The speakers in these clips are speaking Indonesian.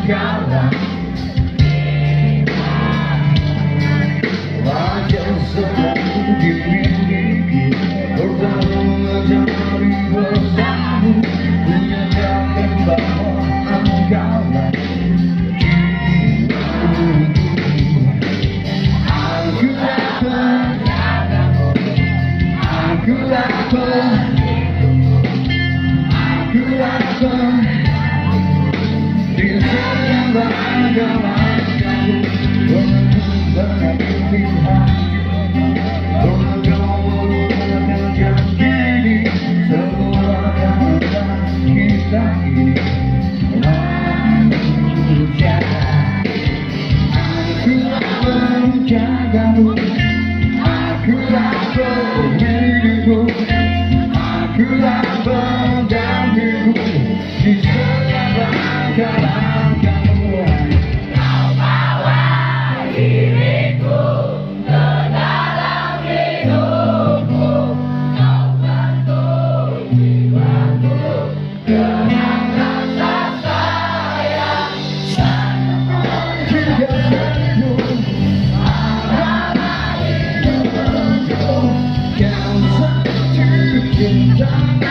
kalah. Wajah selalu dimiliki, bertemu cari bersamamu, menyatakan bahwa engkaulah aku lapar di segala kamu, dengan pilihan, dengan janji ini, semua kata kita ini manusia. Aku lapar menjagamu, aku lapar menghidupmu, aku lapar mendampingimu di segala keadaan kamu. Kau bawa diriku ke dalam hidupmu, kau bantu jiwaku dengan rasa sayang. Jika senyum adalah hidupku, kau satu cintaku.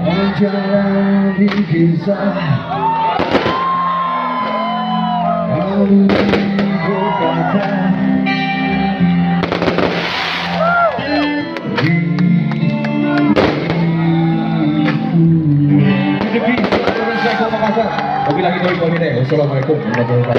Menjalani kisah kamu berkata Wassalamualaikum warahmatullahi wabarakatuh.